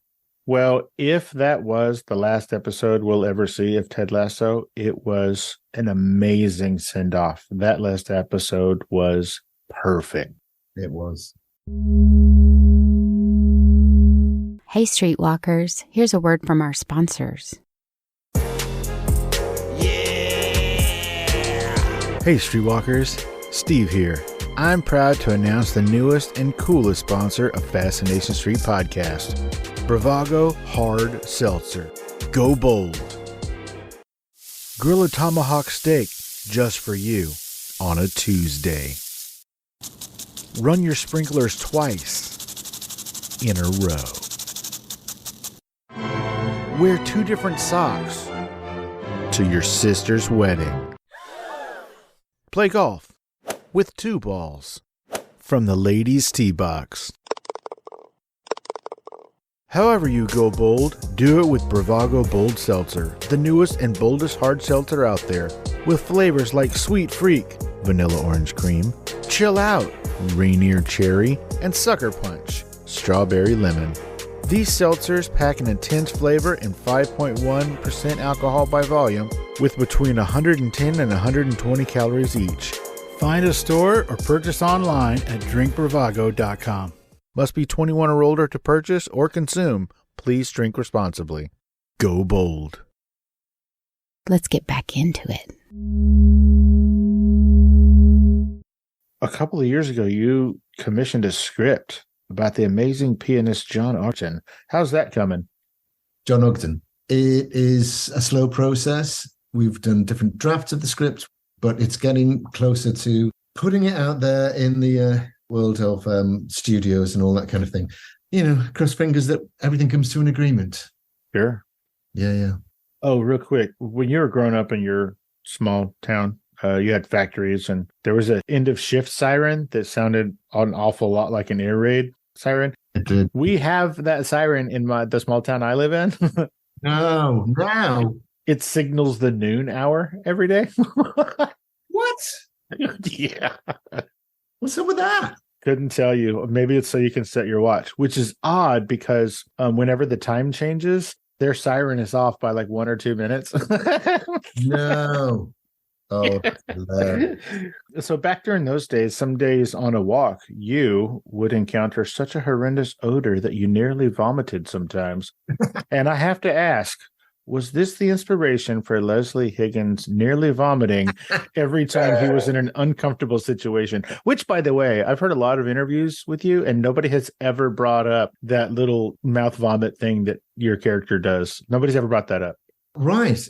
Speaker 2: Well, if that was the last episode we'll ever see of Ted Lasso, it was an amazing send-off. That last episode was perfect.
Speaker 3: It was.
Speaker 4: Hey, Streetwalkers, here's a word from our sponsors.
Speaker 2: Hey, Streetwalkers, Steve here. I'm proud to announce the newest and coolest sponsor of Fascination Street podcast, Bravago Hard Seltzer. Go bold. Grill a tomahawk steak just for you on a Tuesday. Run your sprinklers twice in a row. Wear 2 different socks to your sister's wedding. Play golf with 2 balls from the ladies' tee box. However you go bold, do it with Bravago Bold Seltzer, the newest and boldest hard seltzer out there, with flavors like Sweet Freak, Vanilla Orange Cream, Chill Out, Rainier Cherry, and Sucker Punch, Strawberry Lemon. These seltzers pack an intense flavor and 5.1% alcohol by volume, with between 110 and 120 calories each. Find a store or purchase online at drinkbravago.com. Must be 21 or older to purchase or consume. Please drink responsibly. Go bold.
Speaker 4: Let's get back into it.
Speaker 2: A couple of years ago, you commissioned a script about the amazing pianist John Ogden. How's that coming?
Speaker 3: John Ogden. It is a slow process. We've done different drafts of the script, but it's getting closer to putting it out there in the world of studios and all that kind of thing. Cross fingers that everything comes to an agreement.
Speaker 2: Sure.
Speaker 3: Yeah.
Speaker 2: Oh, real quick. When you were growing up in your small town, you had factories, and there was an end of shift siren that sounded an awful lot like an air raid siren.
Speaker 3: It did.
Speaker 2: We have that siren in the small town I live in.
Speaker 3: No.
Speaker 2: It signals the noon hour every day.
Speaker 3: What?
Speaker 2: Yeah.
Speaker 3: What's up with that?
Speaker 2: Couldn't tell you. Maybe it's so you can set your watch, which is odd because whenever the time changes, their siren is off by like 1 or 2 minutes.
Speaker 3: No. Oh,
Speaker 2: so back during those days, some days on a walk, you would encounter such a horrendous odor that you nearly vomited sometimes. And I have to ask, was this the inspiration for Leslie Higgins nearly vomiting every time he was in an uncomfortable situation? Which, by the way, I've heard a lot of interviews with you, and nobody has ever brought up that little mouth vomit thing that your character does. Nobody's ever brought that up.
Speaker 3: Right.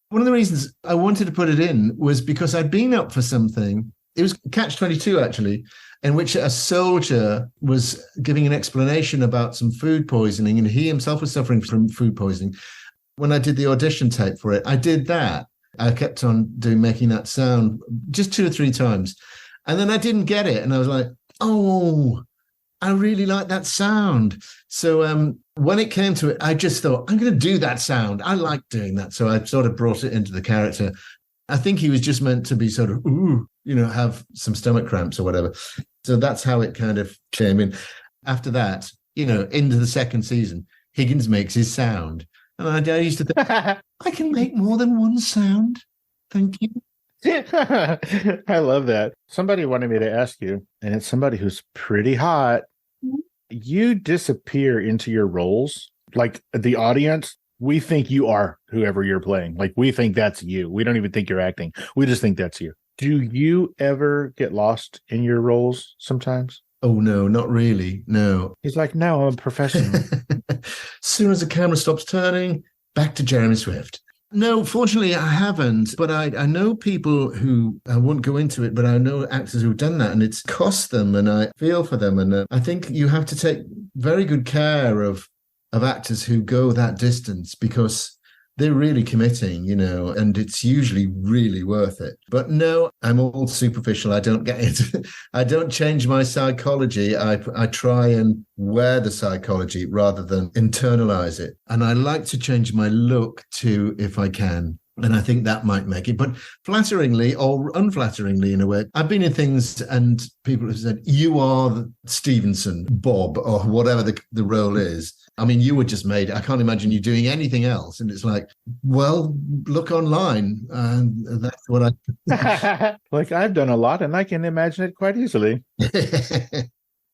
Speaker 3: One of the reasons I wanted to put it in was because I'd been up for something. It was Catch-22, actually, in which a soldier was giving an explanation about some food poisoning, and he himself was suffering from food poisoning. When I did the audition tape for it, I did that. I kept on making that sound just 2 or 3 times. And then I didn't get it. And I was like, oh, I really like that sound. So when it came to it, I just thought, I'm going to do that sound. I like doing that. So I sort of brought it into the character. I think he was just meant to be sort of, have some stomach cramps or whatever. So that's how it kind of came in. After that, into the second season, Higgins makes his sound. And I used to think, I can make more than one sound. Thank you.
Speaker 2: I love that. Somebody wanted me to ask you, and it's somebody who's pretty hot. You disappear into your roles. Like the audience, we think you are whoever you're playing. Like we think that's you. We don't even think you're acting. We just think that's you. Do you ever get lost in your roles sometimes?
Speaker 3: Oh, no, not really. No.
Speaker 2: He's like, no, I'm a professional.
Speaker 3: As soon as the camera stops turning, back to Jeremy Swift. No, fortunately, I haven't. But I know people who, I won't go into it, but I know actors who've done that, and it's cost them, and I feel for them. And I think you have to take very good care of actors who go that distance, because they're really committing, and it's usually really worth it. But no, I'm all superficial. I don't get it. I don't change my psychology. I try and wear the psychology rather than internalize it. And I like to change my look too, if I can. And I think that might make it. But flatteringly or unflatteringly, in a way, I've been in things and people have said, you are Stevenson, Bob, or whatever the role is. I mean, you were just made. I can't imagine you doing anything else. And it's like, well, look online. And that's what I...
Speaker 2: Like, I've done a lot and I can imagine it quite easily.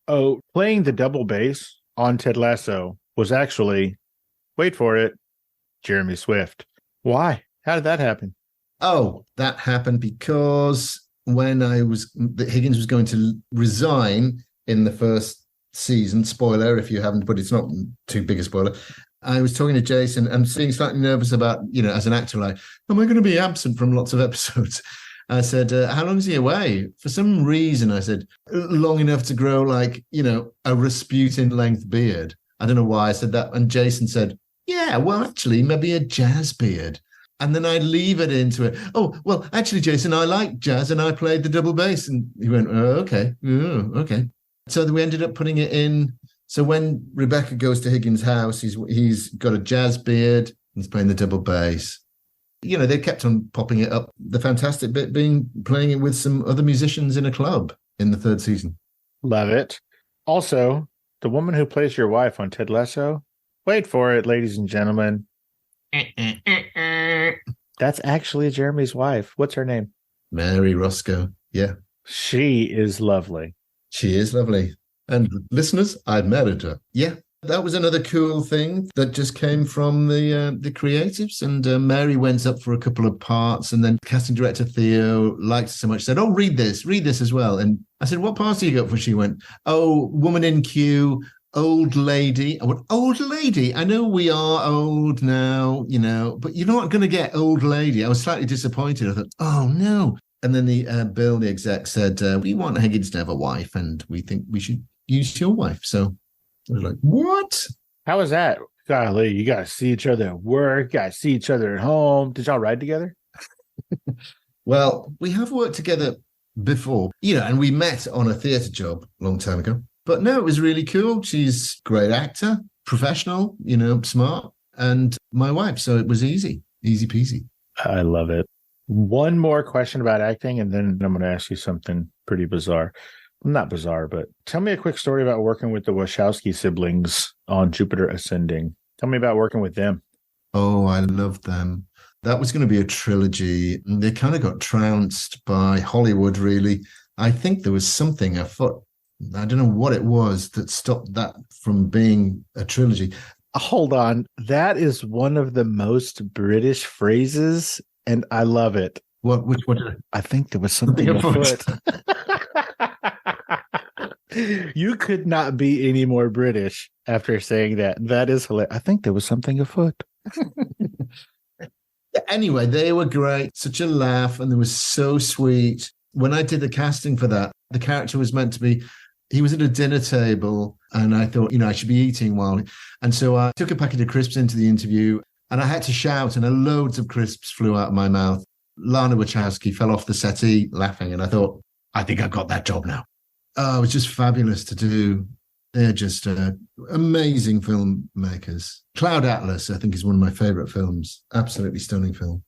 Speaker 2: Oh, playing the double bass on Ted Lasso was actually, wait for it, Jeremy Swift. Why? How did that happen?
Speaker 3: Oh, that happened because when Higgins was going to resign in the first season, spoiler if you haven't, but it's not too big a spoiler. I was talking to Jason and being slightly nervous about, as an actor, like, am I going to be absent from lots of episodes? I said, how long is he away? For some reason, I said, long enough to grow like, a Rasputin length beard. I don't know why I said that. And Jason said, yeah, well, actually, maybe a jazz beard. And then I leave it into it. Oh, well, actually, Jason, I like jazz and I played the double bass. And he went, oh, okay. Oh, okay. So we ended up putting it in. So when Rebecca goes to Higgins' house, he's got a jazz beard. He's playing the double bass. They kept on popping it up. The fantastic bit being playing it with some other musicians in a club in the third season.
Speaker 2: Love it. Also, the woman who plays your wife on Ted Lasso, wait for it, ladies and gentlemen. That's actually Jeremy's wife. What's her name?
Speaker 3: Mary Roscoe. Yeah.
Speaker 2: She is lovely.
Speaker 3: She is lovely. And listeners, I married her. Yeah. That was another cool thing that just came from the creatives. And Mary went up for a couple of parts, and then casting director Theo liked it so much, said, oh, read this as well. And I said, what parts do you got for? She went, oh, woman in queue, old lady. I went, old lady? I know we are old now, but you're not going to get old lady. I was slightly disappointed. I thought, oh, no. And then Bill, the exec, said, we want Higgins to have a wife, and we think we should use your wife. So I was like, what?
Speaker 2: How was that? Golly, you guys see each other at work, you guys see each other at home. Did y'all ride together?
Speaker 3: Well, we have worked together before, and we met on a theatre job a long time ago. But no, it was really cool. She's a great actor, professional, smart, and my wife. So it was easy peasy.
Speaker 2: I love it. One more question about acting, and then I'm going to ask you something pretty bizarre. Not bizarre, but tell me a quick story about working with the Wachowski siblings on Jupiter Ascending. Tell me about working with them.
Speaker 3: Oh, I love them. That was going to be a trilogy. They kind of got trounced by Hollywood, really. I think there was something afoot. I don't know what it was that stopped that from being a trilogy.
Speaker 2: Hold on. That is one of the most British phrases, and I love it.
Speaker 3: What?
Speaker 2: I think there was something afoot. You could not be any more British after saying that. That is hilarious. I think there was something afoot.
Speaker 3: Anyway, they were great. Such a laugh, and they were so sweet. When I did the casting for that, the character was meant to be, he was at a dinner table, and I thought, I should be eating while. And so I took a packet of crisps into the interview, and I had to shout, and loads of crisps flew out of my mouth. Lana Wachowski fell off the settee laughing, and I thought, I think I've got that job now. Oh, it was just fabulous to do. They're just amazing filmmakers. Cloud Atlas, I think, is one of my favorite films. Absolutely stunning film.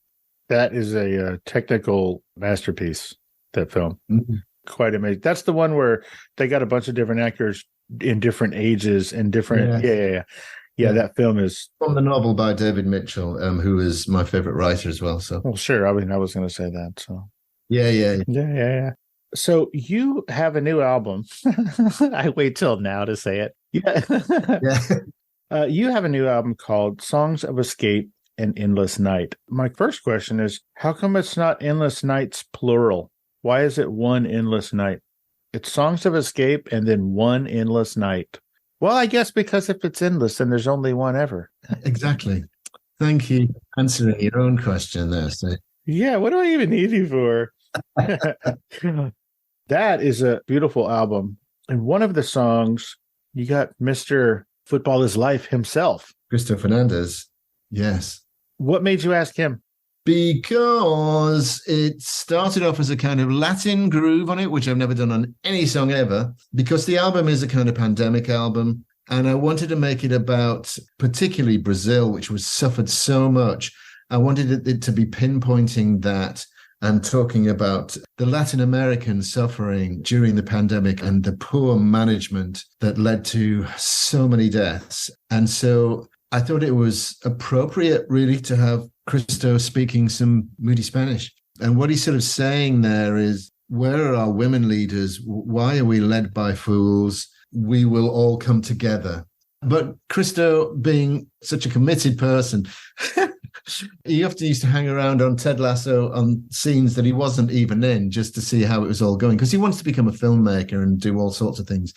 Speaker 2: That is a technical masterpiece, that film.
Speaker 3: Mm-hmm.
Speaker 2: quite amazing. That's the one where they got a bunch of different actors in different ages and different. Yeah. That film is
Speaker 3: from the novel by David Mitchell, who is my favorite writer as well. So,
Speaker 2: well, sure. I mean, I was going to say that. So,
Speaker 3: yeah.
Speaker 2: So you have a new album. I wait till now to say it. Yeah. You have a new album called Songs of Escape and Endless Night. My first question is, how come it's not Endless Nights plural? Why is it one endless night? It's Songs of Escape and then one endless night. Well, I guess because if it's endless, then there's only one ever.
Speaker 3: Exactly. Thank you for answering your own question there, Steve.
Speaker 2: Yeah, what do I even need you for? That is a beautiful album. And one of the songs, you got Mr. Football is Life himself.
Speaker 3: Cristo Fernandez. Yes.
Speaker 2: What made you ask him?
Speaker 3: Because it started off as a kind of Latin groove on it, which I've never done on any song ever, because the album is a kind of pandemic album. And I wanted to make it about particularly Brazil, which was suffered so much. I wanted it to be pinpointing that and talking about the Latin American suffering during the pandemic and the poor management that led to so many deaths. And so I thought it was appropriate, really, to have Cristo speaking some moody Spanish. And what he's sort of saying there is, where are our women leaders? Why are we led by fools? We will all come together. But Cristo, being such a committed person, he often used to hang around on Ted Lasso on scenes that he wasn't even in, just to see how it was all going, because he wants to become a filmmaker and do all sorts of things.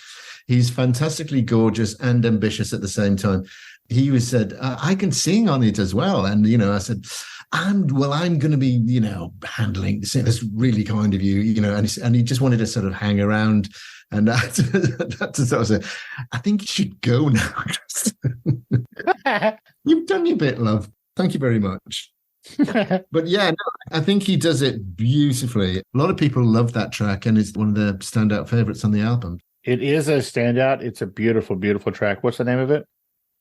Speaker 3: He's fantastically gorgeous and ambitious at the same time. He said, I can sing on it as well. And, I said, I'm going to be, handling this. That's really kind of you, and he just wanted to sort of hang around. And that to sort of say, I think you should go now. You've done your bit, love. Thank you very much. But yeah, no, I think he does it beautifully. A lot of people love that track, and it's one of the standout favorites on the album.
Speaker 2: It is a standout. It's a beautiful, beautiful track. What's the name of it?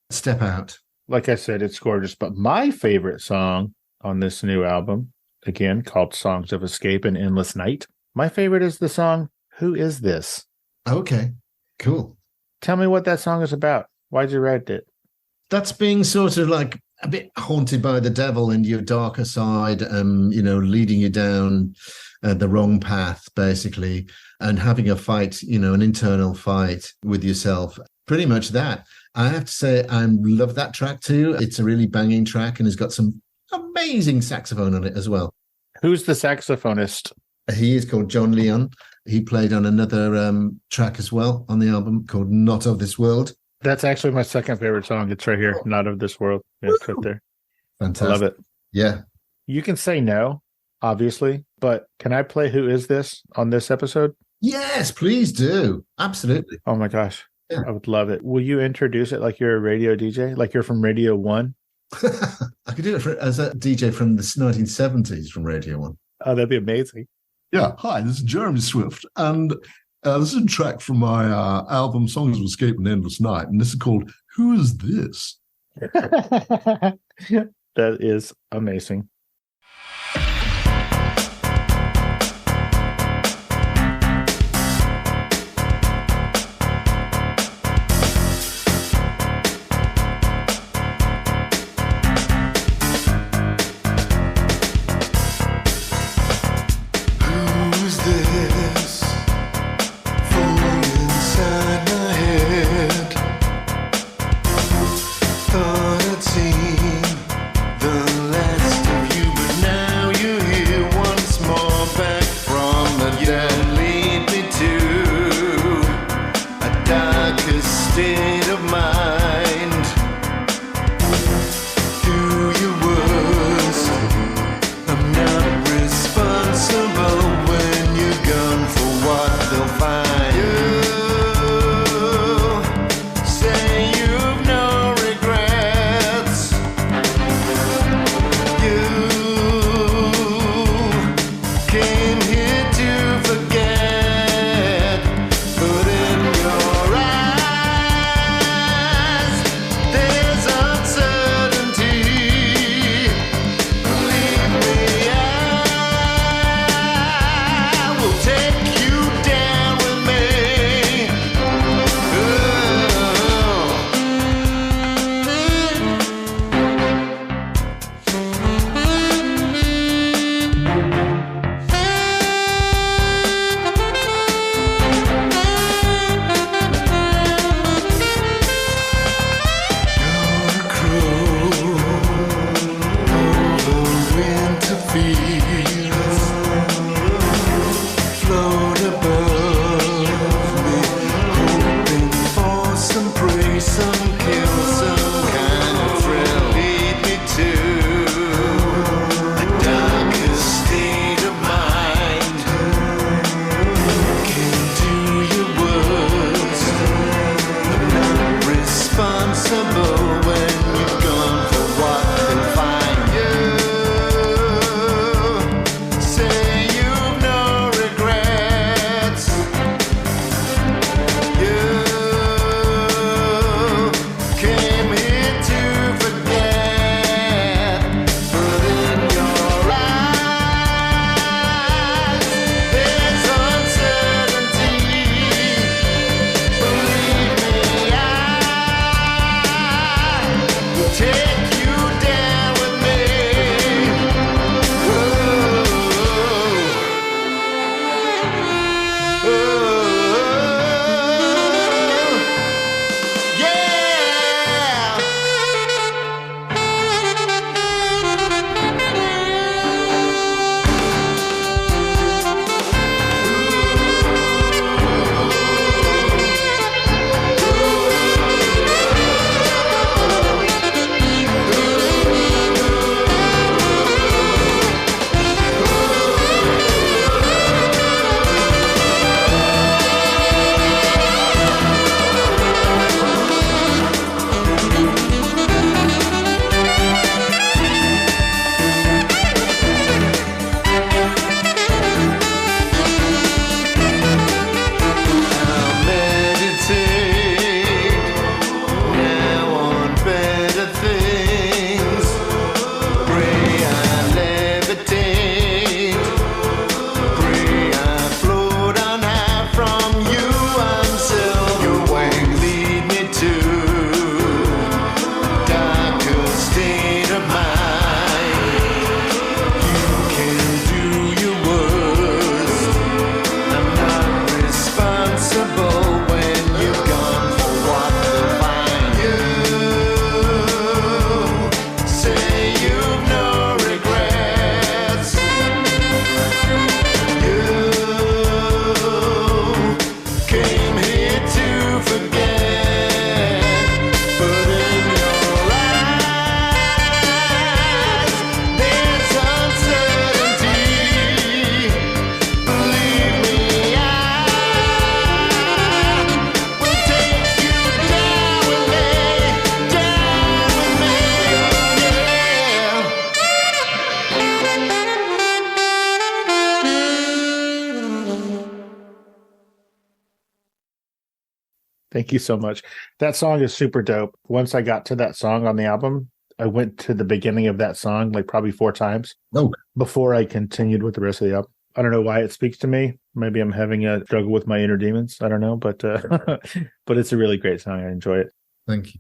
Speaker 3: Step Out.
Speaker 2: Like I said, it's gorgeous. But my favorite song on this new album, again, called Songs of Escape and Endless Night, my favorite is the song, Who Is This?
Speaker 3: Okay, cool.
Speaker 2: Tell me what that song is about. Why'd you write it?
Speaker 3: That's being sort of like a bit haunted by the devil and your darker side, leading you down the wrong path, basically, and having a fight, an internal fight with yourself. Pretty much that. I have to say, I love that track too. It's a really banging track, and it's got some amazing saxophone on it as well.
Speaker 2: Who's the saxophonist?
Speaker 3: He is called John Leon. He played on another track as well on the album called Not of This World.
Speaker 2: That's actually my second favorite song. It's right here, Not of This World. Yeah, it's right there.
Speaker 3: Fantastic.
Speaker 2: I love it.
Speaker 3: Yeah.
Speaker 2: You can say no, obviously, but can I play Who Is This on this episode?
Speaker 3: Yes, please do. Absolutely.
Speaker 2: Oh my gosh.
Speaker 3: Yeah.
Speaker 2: I would love it. Will you introduce it like you're a radio DJ? Like you're from Radio 1?
Speaker 3: I could do it as a DJ from the 1970s from Radio 1.
Speaker 2: Oh, that'd be amazing.
Speaker 5: Yeah, hi, this is Jeremy Swift, and this is a track from my album Songs of Escape and Endless Night, and this is called Who Is This?
Speaker 2: That is amazing.
Speaker 6: Thought I'd seen the last of
Speaker 2: Thank you so much. That song is super dope. Once I got to that song on the album, I went to the beginning of that song like probably 4 times before I continued with the rest of the album. I don't know why it speaks to me. Maybe I'm having a struggle with my inner demons. I don't know, but but it's a really great song. I enjoy it.
Speaker 3: Thank you.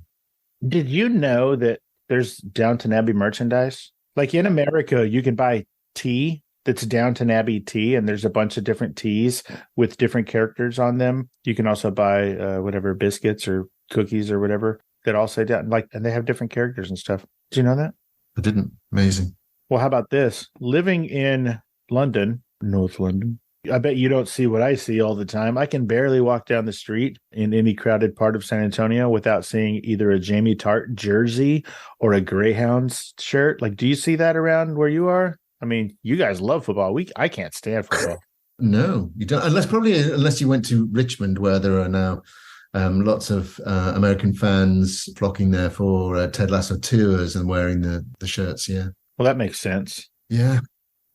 Speaker 2: Did you know that there's Downton Abbey merchandise? Like in America, you can buy tea that's Downton Abbey tea, and there's a bunch of different teas with different characters on them. You can also buy whatever biscuits or cookies or whatever that all say Downton, like, and they have different characters and stuff. Do you know that?
Speaker 3: I didn't. Amazing.
Speaker 2: Well, how about this? Living in London, North London, I bet you don't see what I see all the time. I can barely walk down the street in any crowded part of San Antonio without seeing either a Jamie Tart jersey or a Greyhounds shirt. Like, do you see that around where you are? I mean, you guys love football. I can't stand football.
Speaker 3: No, you don't. Unless you went to Richmond, where there are now lots of American fans flocking there for Ted Lasso tours and wearing the shirts. Yeah.
Speaker 2: Well, that makes sense.
Speaker 3: Yeah.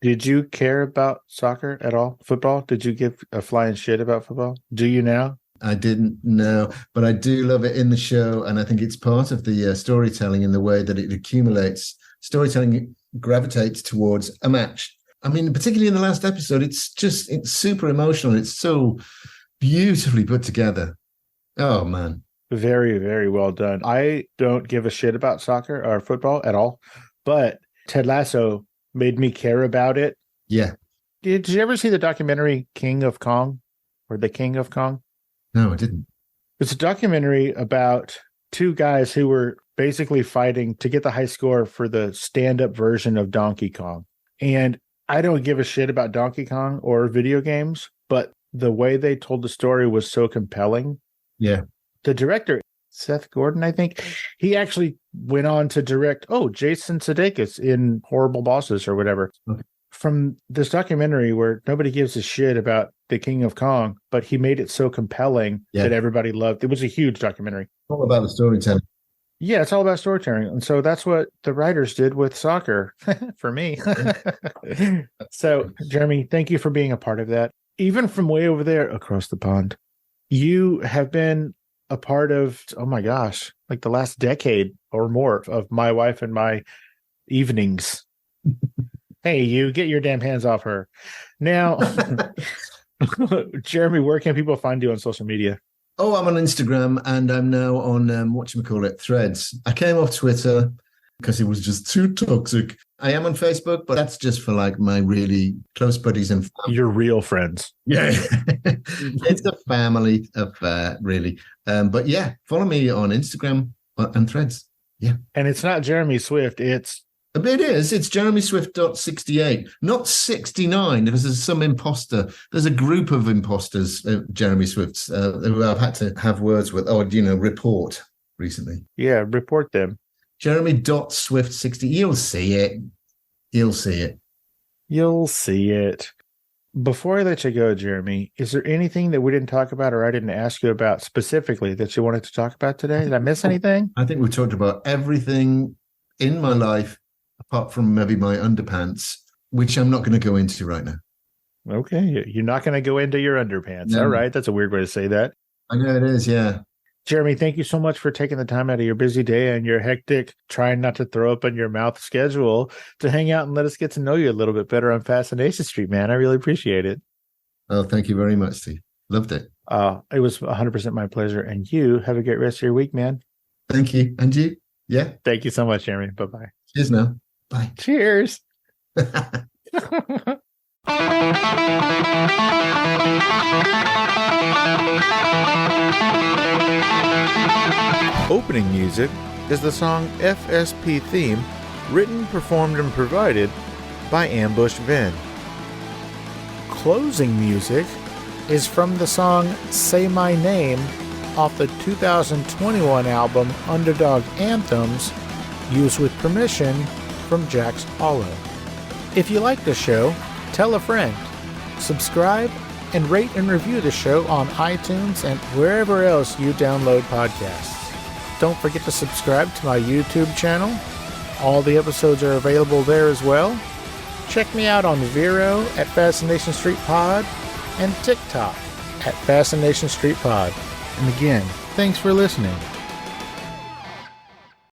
Speaker 2: Did you care about soccer at all? Football? Did you give a flying shit about football? Do you now?
Speaker 3: I didn't know, but I do love it in the show. And I think it's part of the storytelling in the way that it accumulates. Storytelling gravitates towards a match. I mean, particularly in the last episode, it's super emotional. It's so beautifully put together. Oh, man.
Speaker 2: Very, very well done. I don't give a shit about soccer or football at all, but Ted Lasso made me care about it.
Speaker 3: Yeah.
Speaker 2: Did you ever see the documentary King of Kong or The King of Kong?
Speaker 3: No, I didn't.
Speaker 2: It's a documentary about 2 guys who were basically fighting to get the high score for the stand-up version of Donkey Kong. And I don't give a shit about Donkey Kong or video games, but the way they told the story was so compelling.
Speaker 3: Yeah.
Speaker 2: The director, Seth Gordon, I think, he actually went on to direct, Jason Sudeikis in Horrible Bosses or whatever.
Speaker 3: Okay.
Speaker 2: From this documentary where nobody gives a shit about the King of Kong, but he made it so compelling that everybody loved. It was a huge documentary.
Speaker 3: All about the storytelling.
Speaker 2: Yeah, it's all about storytelling. And so that's what the writers did with soccer for me. So, Jeremy, thank you for being a part of that. Even from way over there across the pond, you have been a part of, oh my gosh, like the last decade or more of my wife and my evenings. Hey, you get your damn hands off her. Now, Jeremy, where can people find you on social media?
Speaker 3: Oh, I'm on Instagram and I'm now on Threads. I came off Twitter because it was just too toxic. I am on Facebook, but that's just for like my really close buddies and family.
Speaker 2: Your real friends.
Speaker 3: Yeah. It's a family affair, really. But yeah, follow me on Instagram and Threads. Yeah.
Speaker 2: And it's not Jeremy Swift, it's
Speaker 3: JeremySwift.68, not 69, because there's some imposter. There's a group of imposters, Jeremy Swifts, who I've had to have words with, report recently.
Speaker 2: Yeah, report them.
Speaker 3: Jeremy.Swift60. You'll see it. You'll see it.
Speaker 2: You'll see it. Before I let you go, Jeremy, is there anything that we didn't talk about or I didn't ask you about specifically that you wanted to talk about today? Did I miss anything?
Speaker 3: I think we talked about everything in my life, apart from maybe my underpants, which I'm not going to go into right now.
Speaker 2: Okay. You're not going to go into your underpants. No. All right. That's a weird way to say that.
Speaker 3: I know it is, yeah.
Speaker 2: Jeremy, thank you so much for taking the time out of your busy day and your hectic, trying not to throw up in your mouth schedule to hang out and let us get to know you a little bit better on Fascination Street, man. I really appreciate it.
Speaker 3: Oh, thank you very much, Steve. Loved it.
Speaker 2: It was 100% my pleasure. And you have a great rest of your week, man.
Speaker 3: Thank you. And you? Yeah.
Speaker 2: Thank you so much, Jeremy. Bye-bye.
Speaker 3: Cheers now. Bye.
Speaker 2: Cheers. Opening music is the song FSP Theme, written, performed, and provided by Ambush Ven. Closing music is from the song Say My Name off the 2021 album Underdog Anthems, used with permission from Jax Hollow. If you like the show, tell a friend. Subscribe and rate and review the show on iTunes and wherever else you download podcasts. Don't forget to subscribe to my YouTube channel. All the episodes are available there as well. Check me out on Vero at Fascination Street Pod and TikTok at Fascination Street Pod. And again, thanks for listening.